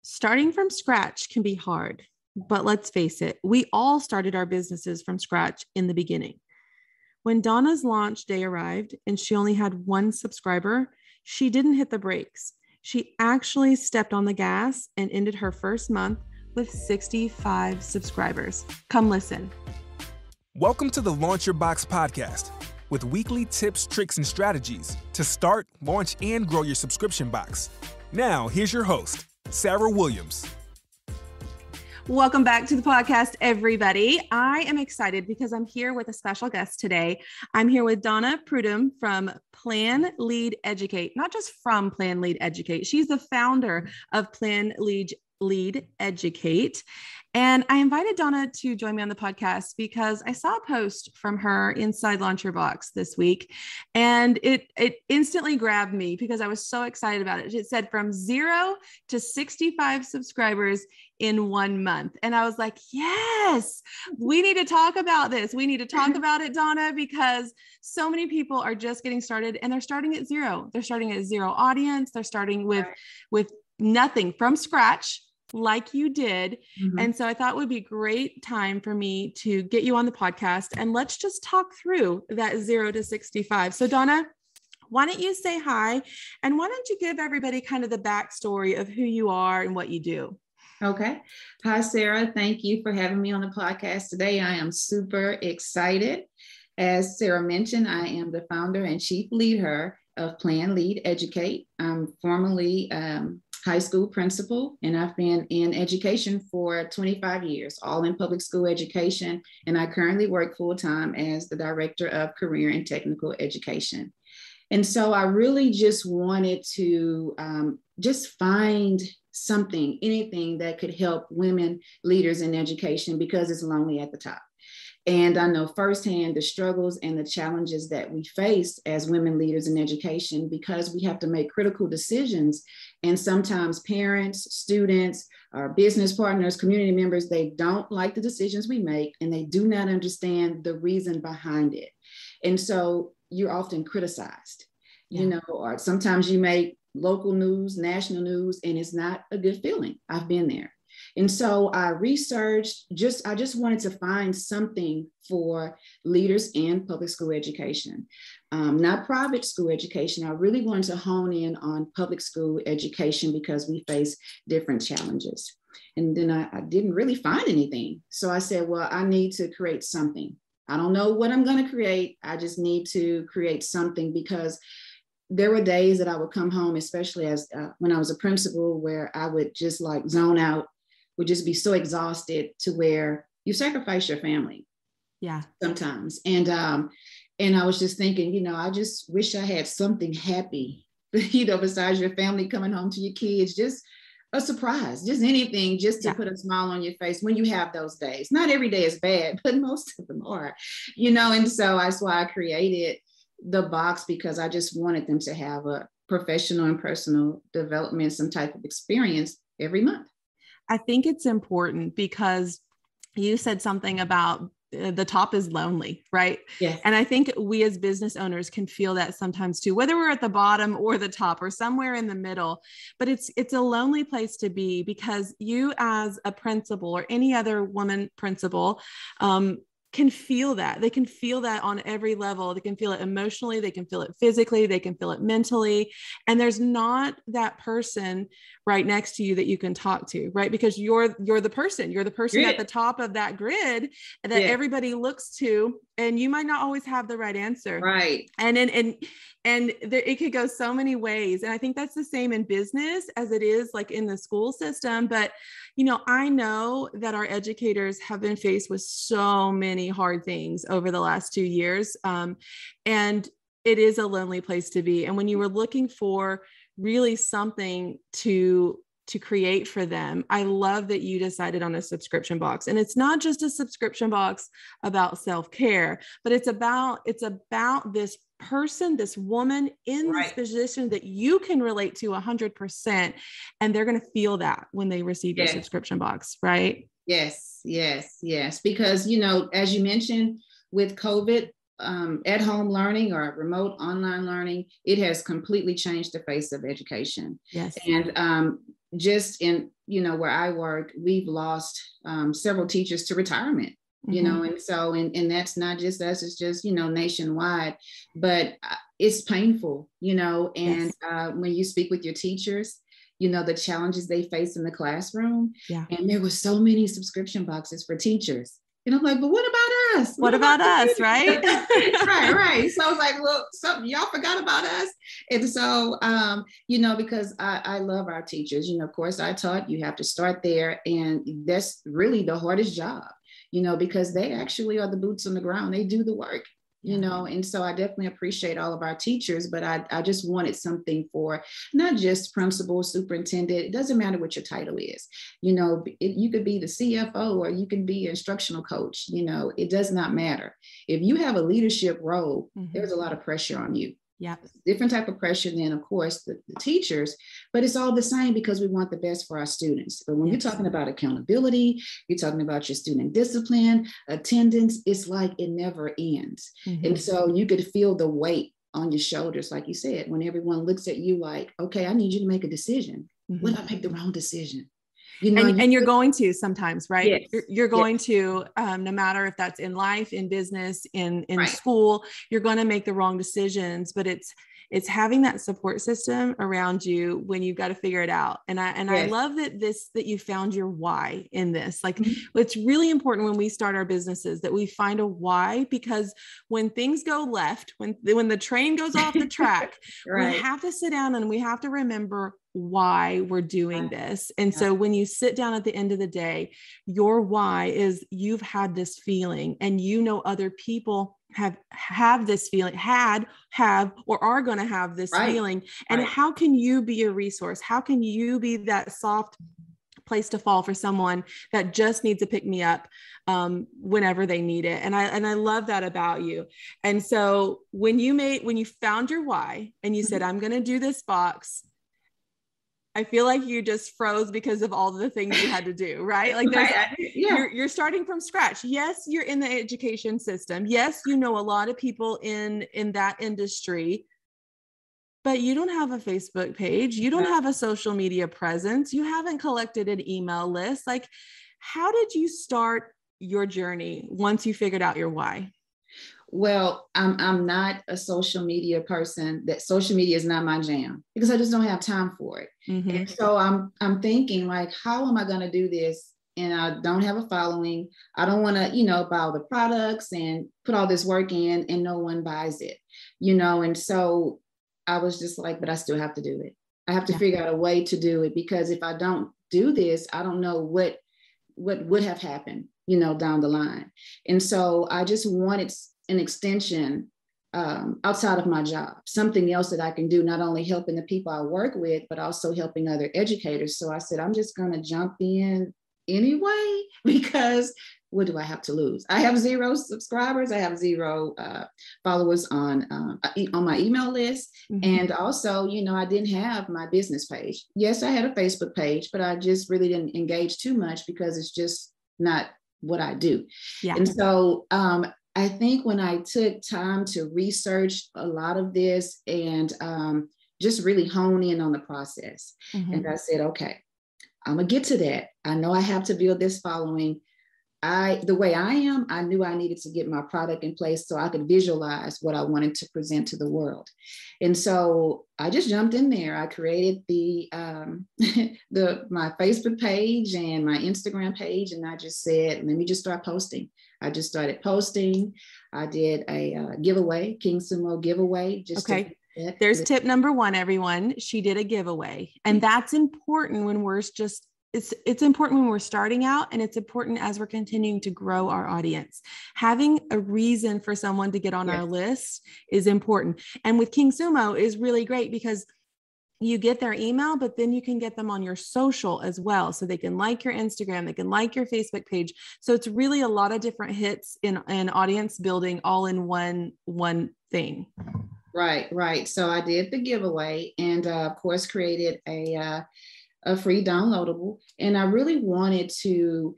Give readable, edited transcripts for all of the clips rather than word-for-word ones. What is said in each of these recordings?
Starting from scratch can be hard, but let's face it, we all started our businesses from scratch in the beginning. When Donna's launch day arrived and she only had one subscriber, she didn't hit the brakes. She actually stepped on the gas and ended her first month with 65 subscribers. Come listen. Welcome to the Launch Your Box podcast with weekly tips, tricks, and strategies to start, launch, and grow your subscription box. Now, here's your host, Sarah Williams. Welcome back to the podcast, everybody. I am excited because I'm here with a special guest today. I'm here with Donna Ended from Plan, Lead, Educate, not just from Plan, Lead, Educate. She's the founder of Plan, Lead, Educate. And I invited Donna to join me on the podcast because I saw a post from her inside Launch Your Box this week, and it instantly grabbed me because I was so excited about it. It said from 0 to 65 subscribers in 1 month. And I was like, yes, we need to talk about this. We need to talk about it, Donna, because so many people are just getting started and they're starting at zero. They're starting at zero audience. They're starting with nothing from scratch, like you did. Mm-hmm. And so I thought it would be a great time for me to get you on the podcast and let's just talk through that 0 to 65. So Donna, why don't you say hi? And why don't you give everybody kind of the backstory of who you are and what you do? Okay. Hi, Sarah. Thank you for having me on the podcast today. I am super excited. As Sarah mentioned, I am the founder and chief leader of Plan, Lead, Educate. I'm formerly high school principal, and I've been in education for 25 years, all in public school education. And I currently work full-time as the director of career and technical education. And so I really just wanted to just find something, anything that could help women leaders in education because it's lonely at the top. And I know firsthand the struggles and the challenges that we face as women leaders in education because we have to make critical decisions. And sometimes parents, students, our business partners, community members, they don't like the decisions we make and they do not understand the reason behind it. And so you're often criticized, or sometimes you make local news, national news, and it's not a good feeling. I've been there. And so I researched, I just wanted to find something for leaders in public school education, not private school education. I really wanted to hone in on public school education because we face different challenges. And then I didn't really find anything. So I said, well, I need to create something. I don't know what I'm going to create. I just need to create something because there were days that I would come home, especially as when I was a principal, where I would just like zone out, would just be so exhausted to where you sacrifice your family. Yeah. Sometimes. And I was just thinking, I just wish I had something happy, besides your family coming home to your kids, just a surprise, just anything, just to put a smile on your face when you have those days. Not every day is bad, but most of them are, and so that's why I created the box, because I just wanted them to have a professional and personal development, some type of experience every month. I think it's important because you said something about the top is lonely, right? Yes. And I think we as business owners can feel that sometimes too, whether we're at the bottom or the top or somewhere in the middle, but it's a lonely place to be because you as a principal or any other woman principal, can feel that. They can feel that on every level. They can feel it emotionally. They can feel it physically. They can feel it mentally. And there's not that person right next to you that you can talk to, right? Because you're the person at the top of that grid that everybody looks to, and you might not always have the right answer. Right. And it could go so many ways. And I think that's the same in business as it is like in the school system. But, I know that our educators have been faced with so many hard things over the last 2 years. And it is a lonely place to be. And when you were looking for really something to create for them, I love that you decided on a subscription box. And it's not just a subscription box about self-care, but it's about this person, this woman in this position that you can relate to 100%. And they're going to feel that when they receive your subscription box, right? Yes. Because, as you mentioned with COVID, at-home learning or remote online learning, it has completely changed the face of education. Yes. And just in where I work, we've lost several teachers to retirement. And so, and that's not just us, it's just, nationwide, but it's painful, and Yes. when you speak with your teachers, the challenges they face in the classroom. Yeah. And there were so many subscription boxes for teachers. And I'm like, but what about us? What about us, right? Right. So I was like, well, y'all forgot about us. And so, because I love our teachers, of course I taught, you have to start there. And that's really the hardest job, because they actually are the boots on the ground. They do the work. And so I definitely appreciate all of our teachers, but I just wanted something for not just principal, superintendent. It doesn't matter what your title is. You could be the CFO or you can be instructional coach. It does not matter. If you have a leadership role, there's a lot of pressure on you. Yeah. Different type of pressure than, of course, the teachers, but it's all the same because we want the best for our students. But when you're talking about accountability, you're talking about your student discipline, attendance, it's like it never ends. And so you could feel the weight on your shoulders, like you said, when everyone looks at you like, okay, I need you to make a decision. What if I make the wrong decision? And you're going to sometimes, right? Yes. You're going to, no matter if that's in life, in business, in Right. school, you're going to make the wrong decisions, but it's having that support system around you when you've got to figure it out. And I love that you found your why in this. Like it's really important when we start our businesses that we find a why, because when things go left, when the train goes off the track, Right. we have to sit down and we have to remember why we're doing this. And so when you sit down at the end of the day, your why is you've had this feeling and other people have this feeling, have, or are going to have this feeling. And how can you be a resource? How can you be that soft place to fall for someone that just needs to pick me up whenever they need it? And I love that about you. And so when you found your why and you said, I'm going to do this box, I feel like you just froze because of all the things you had to do, right? Like you're starting from scratch. Yes, you're in the education system. Yes, a lot of people in that industry, but you don't have a Facebook page. You don't have a social media presence. You haven't collected an email list. Like, how did you start your journey once you figured out your why? Well, I'm not a social media person. That social media is not my jam because I just don't have time for it. And so I'm thinking like, how am I going to do this? And I don't have a following. I don't want to, buy all the products and put all this work in and no one buys it, And so I was just like, but I still have to do it. I have to figure out a way to do it, because if I don't do this, I don't know what would have happened, down the line. And so I just wanted an extension outside of my job, something else that I can do, not only helping the people I work with, but also helping other educators. So I said, I'm just going to jump in anyway, because what do I have to lose? I have 0 subscribers. I have 0 followers on my email list. And also, I didn't have my business page. Yes, I had a Facebook page, but I just really didn't engage too much because it's just not what I do. Yeah. And so I think when I took time to research a lot of this and just really hone in on the process, and I said, okay, I'm gonna get to that. I know I have to build this following. The way I am, I knew I needed to get my product in place so I could visualize what I wanted to present to the world. And so I just jumped in there. I created my Facebook page and my Instagram page, and I just said, let me just start posting. I just started posting. I did a giveaway, King Sumo giveaway. There's tip number 1, everyone. She did a giveaway. And that's important when we're just, it's important when we're starting out, and it's important as we're continuing to grow our audience. Having a reason for someone to get on our list is important. And with King Sumo is really great because you get their email, but then you can get them on your social as well. So they can like your Instagram, they can like your Facebook page. So it's really a lot of different hits in audience building all in one thing. Right. So I did the giveaway and of course created a free downloadable. And I really wanted to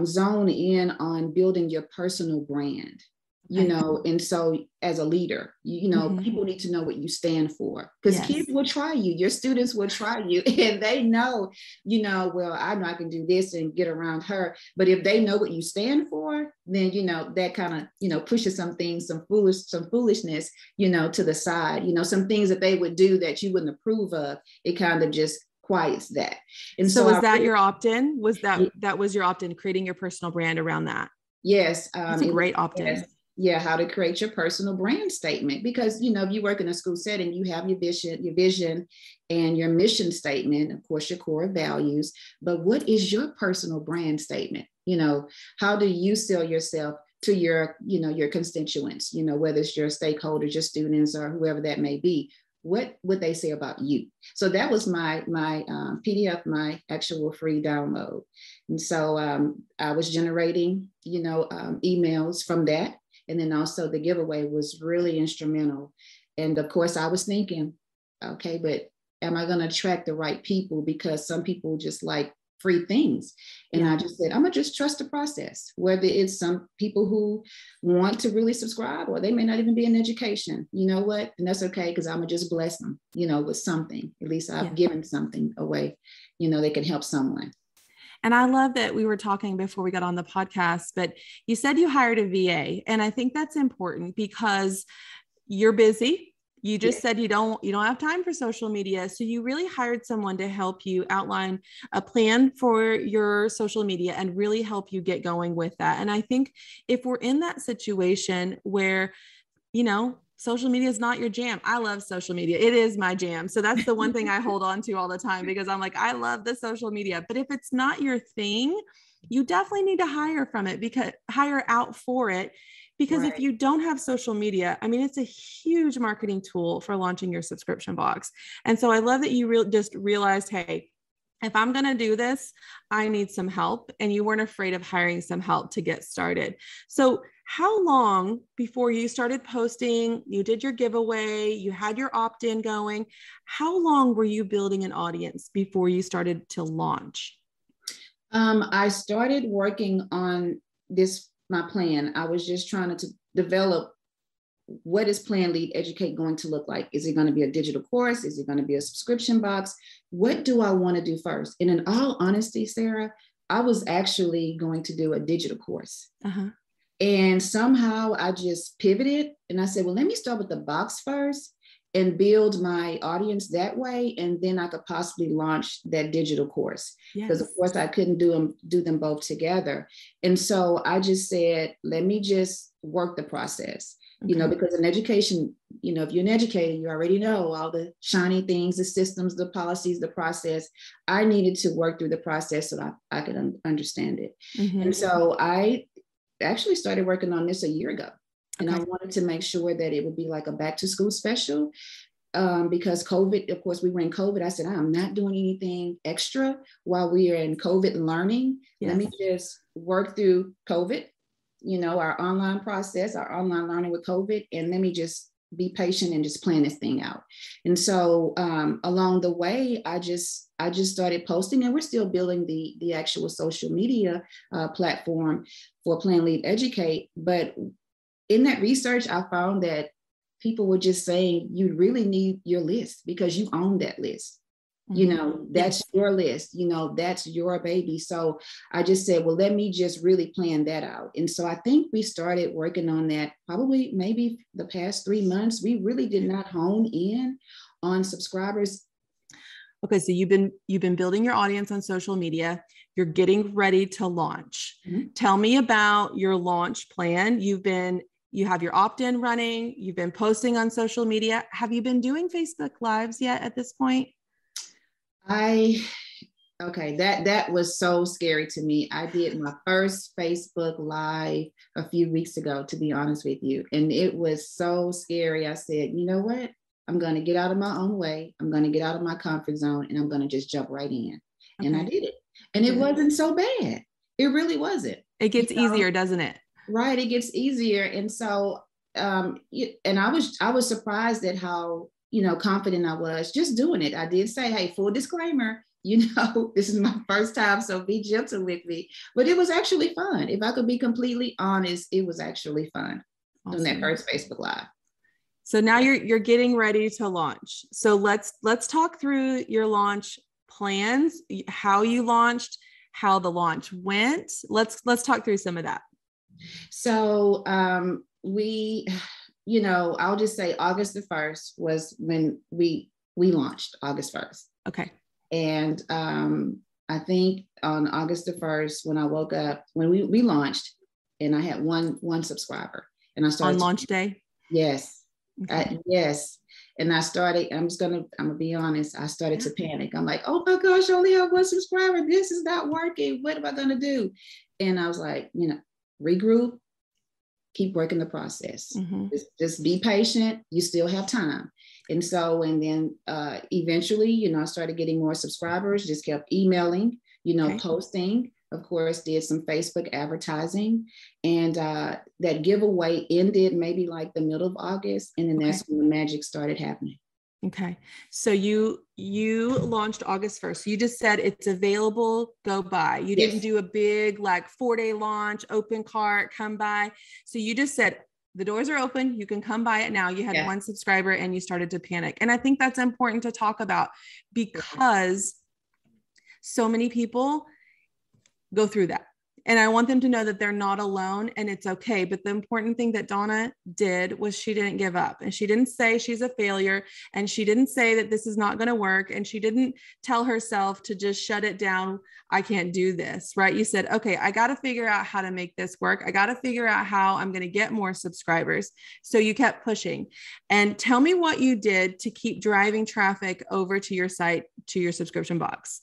zone in on building your personal brand. you know, and so as a leader, you know, people need to know what you stand for, because kids will try you, your students will try you, and they know, you know, well, I know I can do this and get around her. But if they know what you stand for, then, you know, that kind of, you know, pushes some things, some foolishness, you know, to the side, you know, some things that they would do that you wouldn't approve of. It kind of just quiets that. And so was that your opt-in? Was that was your opt-in, creating your personal brand around that? Yes. It's a great opt-in. Yeah, how to create your personal brand statement, because, you know, if you work in a school setting, you have your vision and your mission statement, of course, your core values. But what is your personal brand statement? You know, how do you sell yourself to your, you know, your constituents, you know, whether it's your stakeholders, your students, or whoever that may be? What would they say about you? So that was my PDF, my actual free download. And so I was generating, you know, emails from that. And then also the giveaway was really instrumental. And of course, I was thinking, okay, but am I going to attract the right people? Because some people just like free things. And I just said, I'm going to just trust the process, whether it's some people who want to really subscribe, or they may not even be in education. You know what? And that's okay, because I'm going to just bless them, you know, with something. At least I've given something away, you know, that can help someone. And I love that we were talking before we got on the podcast, but you said you hired a VA. And I think that's important because you're busy. You just said you don't have time for social media. So you really hired someone to help you outline a plan for your social media and really help you get going with that. And I think if we're in that situation where, you know, social media is not your jam. I love social media. It is my jam. So that's the one thing I hold on to all the time, because I'm like, I love the social media. But if it's not your thing, you definitely need to hire out for it. Because if you don't have social media, I mean, it's a huge marketing tool for launching your subscription box. And so I love that you just realized, hey, if I'm going to do this, I need some help. And you weren't afraid of hiring some help to get started. So how long before you started posting, you did your giveaway, you had your opt-in going, how long were you building an audience before you started to launch? I started working on my plan. I was just trying to develop, what is Plan Lead Educate going to look like? Is it going to be a digital course? Is it going to be a subscription box? What do I want to do first? And in all honesty, Sarah, I was actually going to do a digital course. And somehow I just pivoted and I said, well, let me start with the box first and build my audience that way. And then I could possibly launch that digital course. Because of course I couldn't do them both together. And so I just said, let me just work the process. You know, because in education, you know, if you're an educator, you already know all the shiny things, the systems, the policies, the process. I needed to work through the process so I could understand it. And so I actually started working on this a year ago. And I wanted to make sure that it would be like a back to school special, because COVID, of course, we were in COVID. I said, I'm not doing anything extra while we are in COVID learning. Let me just work through COVID, you know, our online process, our online learning with COVID, and let me just be patient and just plan this thing out. And so along the way, I just started posting, and we're still building the actual social media platform for Plan Lead Educate. But in that research, I found that people were just saying, you really need your list because you own that list. You know, that's your list, you know, that's your baby. So I just said, well, let me just really plan that out. And so I think we started working on that probably maybe the past 3 months. We really did not hone in on subscribers. Okay. So you've been building your audience on social media. You're getting ready to launch. Tell me about your launch plan. You have your opt-in running. You've been posting on social media. Have you been doing Facebook Lives yet at this point? That was so scary to me. I did my first Facebook Live a few weeks ago, to be honest with you. And it was so scary. I said, you know what? I'm going to get out of my own way. I'm going to get out of my comfort zone, and I'm going to just jump right in. And I did it. And it wasn't so bad. It really wasn't. It gets easier, doesn't it? Right. It gets easier. And so, and I was surprised at how, you know, confident I was just doing it. I did say, hey, full disclaimer, you know, this is my first time, so be gentle with me. But it was actually fun. If I could be completely honest, it was actually fun. on that first Facebook Live. So now you're getting ready to launch. So let's talk through your launch plans, how you launched, how the launch went. Let's talk through some of that. So we, I'll just say August the 1st was when we launched, August 1st. Okay. And I think on August the 1st, when I woke up, when we launched, and I had one subscriber, and I started on launch day. Yes. Okay. Yes. And I started, I'm gonna be honest, I started to panic. I'm like, oh my gosh, I only have one subscriber. This is not working. What am I gonna do? And I was like, regroup, keep working the process. Just be patient. You still have time. And so, and then eventually, I started getting more subscribers, just kept emailing, posting, of course, did some Facebook advertising, and that giveaway ended maybe like the middle of August. And then that's when the magic started happening. Okay. So you launched August 1st. So you just said it's available, go buy. You didn't do a big 4-day launch, open cart, come by. So you just said the doors are open. You can come buy it now. You had one subscriber and you started to panic. And I think that's important to talk about because so many people go through that. And I want them to know that they're not alone and it's okay. But the important thing that Donna did was she didn't give up, and she didn't say she's a failure, and she didn't say that this is not going to work. And she didn't tell herself to just shut it down. I can't do this, right? You said, okay, I got to figure out how to make this work. I got to figure out how I'm going to get more subscribers. So you kept pushing. And tell me what you did to keep driving traffic over to your site, to your subscription box.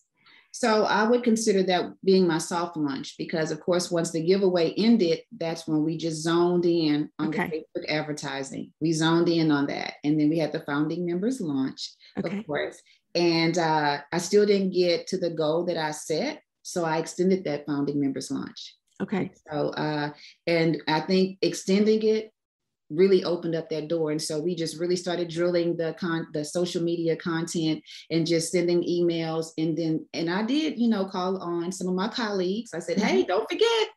So I would consider that being my soft launch, because of course, once the giveaway ended, that's when we just zoned in on the Facebook advertising. We zoned in on that. And then we had the founding members launch, of course. And I still didn't get to the goal that I set. So I extended that founding members launch. Okay. So, and I think extending it really opened up that door. And so we just really started drilling the social media content and just sending emails. And I did, call on some of my colleagues. I said, hey, don't forget,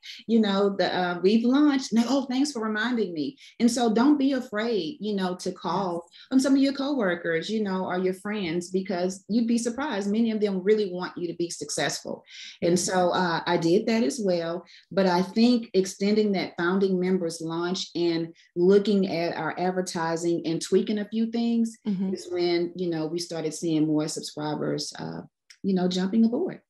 we've launched. And oh, thanks for reminding me. And so don't be afraid, to call on some of your coworkers, or your friends, because you'd be surprised. Many of them really want you to be successful. And so I did that as well. But I think extending that founding members launch and looking at our advertising and tweaking a few things is when, we started seeing more subscribers, jumping aboard.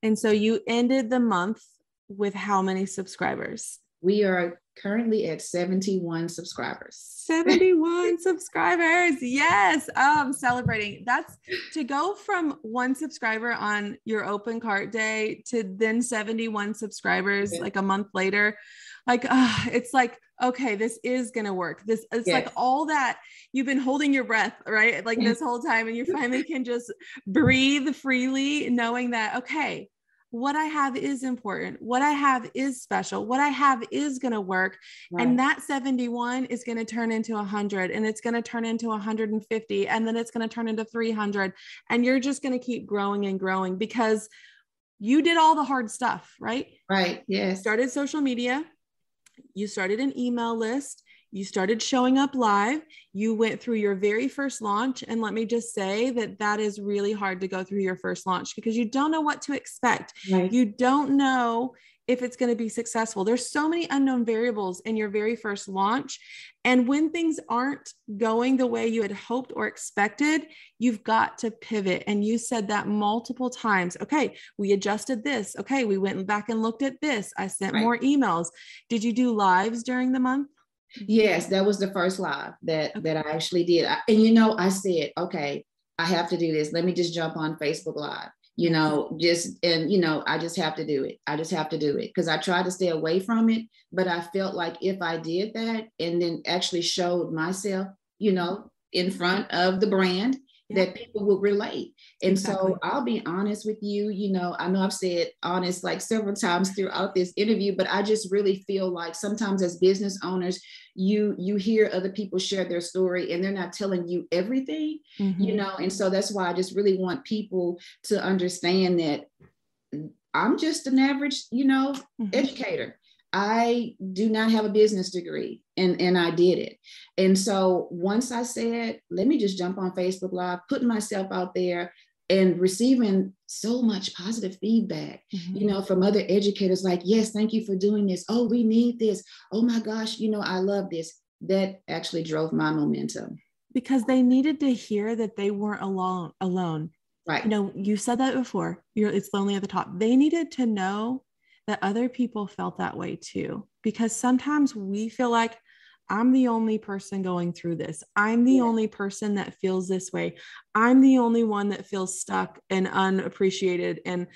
And so you ended the month with how many subscribers? We are currently at 71 subscribers. 71 subscribers. Yes. Celebrating. That's to go from one subscriber on your open cart day to then 71 subscribers like a month later. It's like, okay, this is going to work. It's like all that you've been holding your breath, right? Like this whole time, and you finally can just breathe freely, knowing that, okay, what I have is important. What I have is special. What I have is going to work. Right. And that 71 is going to turn into 100, and it's going to turn into 150, and then it's going to turn into 300. And you're just going to keep growing and growing because you did all the hard stuff, right? Right. Yes. Started social media. You started an email list. You started showing up live. You went through your very first launch. And let me just say that is really hard to go through your first launch because you don't know what to expect. Right. You don't know if it's going to be successful. There's so many unknown variables in your very first launch. And when things aren't going the way you had hoped or expected, you've got to pivot. And you said that multiple times. Okay, we adjusted this. Okay, we went back and looked at this. I sent more emails. Did you do lives during the month? Yes, that was the first live that I actually did. I said, okay, I have to do this. Let me just jump on Facebook Live, I just have to do it. I just have to do it because I tried to stay away from it. But I felt like if I did that and then actually showed myself, in front of the brand, that people would relate. And so I'll be honest with you, I know I've said honest like several times throughout this interview, but I just really feel like sometimes as business owners, you hear other people share their story and they're not telling you everything, and so that's why I just really want people to understand that I'm just an average, educator. I do not have a business degree, and I did it. And so once I said, let me just jump on Facebook Live, putting myself out there and receiving so much positive feedback, from other educators, like, yes, thank you for doing this. Oh, we need this. Oh my gosh, I love this. That actually drove my momentum. Because they needed to hear that they weren't alone. Right. You said that before. It's lonely at the top. They needed to know that other people felt that way too, because sometimes we feel like I'm the only person going through this. I'm the only person that feels this way. I'm the only one that feels stuck and unappreciated and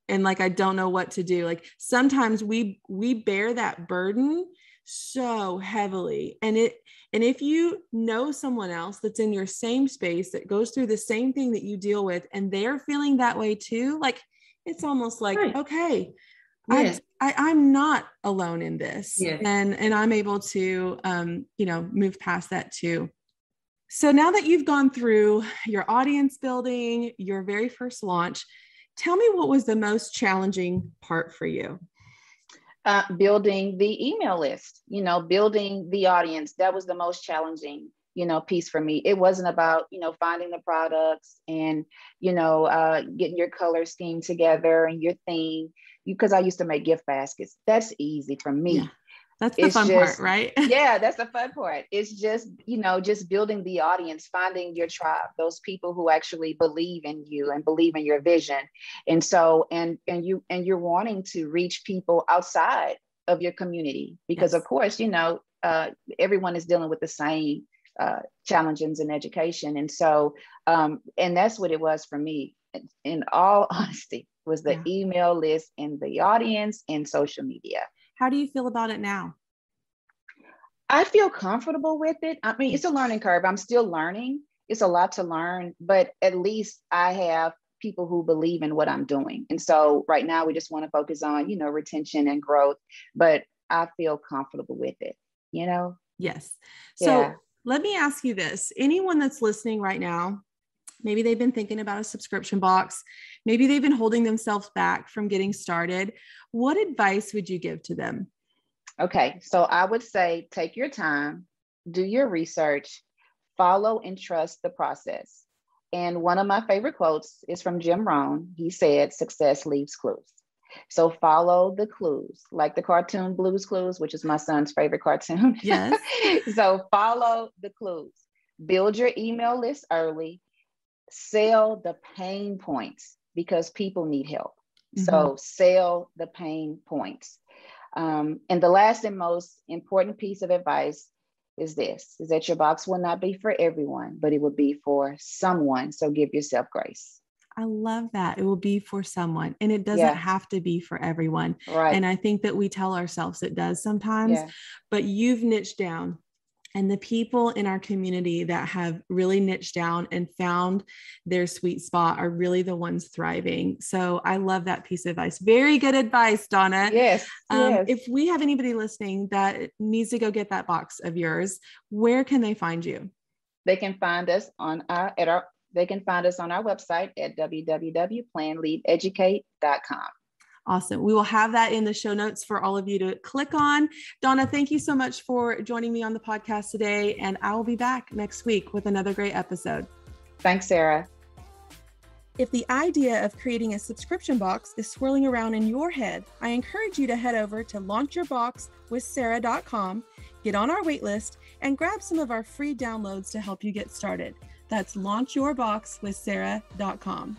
like, I don't know what to do. Like sometimes we bear that burden so heavily. And if you know someone else that's in your same space that goes through the same thing that you deal with, and they're feeling that way too, like, it's almost like, okay, yes. I'm not alone in this. Yes. And I'm able to, move past that too. So now that you've gone through your audience building, your very first launch, tell me what was the most challenging part for you? Building the email list, building the audience. That was the most challenging, piece for me. It wasn't about, finding the products and, getting your color scheme together and your theme, because I used to make gift baskets. That's easy for me. Yeah. That's the fun part, right? Yeah, that's the fun part. It's just, just building the audience, finding your tribe, those people who actually believe in you and believe in your vision. And so, and you're wanting to reach people outside of your community, because of course, everyone is dealing with the same challenges in education. And so, and that's what it was for me, in all honesty, was the email list and the audience and social media. How do you feel about it now? I feel comfortable with it. I mean, it's a learning curve. I'm still learning. It's a lot to learn, but at least I have people who believe in what I'm doing. And so right now we just want to focus on, retention and growth, but I feel comfortable with it, Yes. So let me ask you this. Anyone that's listening right now, maybe they've been thinking about a subscription box. Maybe they've been holding themselves back from getting started. What advice would you give to them? Okay, so I would say, take your time, do your research, follow and trust the process. And one of my favorite quotes is from Jim Rohn. He said, success leaves clues. So follow the clues, like the cartoon Blue's Clues, which is my son's favorite cartoon. Yes. So follow the clues, build your email list early, sell the pain points, because people need help. So sell the pain points. And the last and most important piece of advice is that your box will not be for everyone, but it will be for someone. So give yourself grace. I love that. It will be for someone, and it doesn't have to be for everyone. Right. And I think that we tell ourselves it does sometimes, but you've niched down. And the people in our community that have really niched down and found their sweet spot are really the ones thriving. So I love that piece of advice. Very good advice, Donna. Yes. If we have anybody listening that needs to go get that box of yours, where can they find you? They can find us on our website at www.planleadeducate.com. Awesome. We will have that in the show notes for all of you to click on. Donna, thank you so much for joining me on the podcast today. And I will be back next week with another great episode. Thanks, Sarah. If the idea of creating a subscription box is swirling around in your head, I encourage you to head over to launchyourboxwithsarah.com, get on our waitlist, and grab some of our free downloads to help you get started. That's launchyourboxwithsarah.com.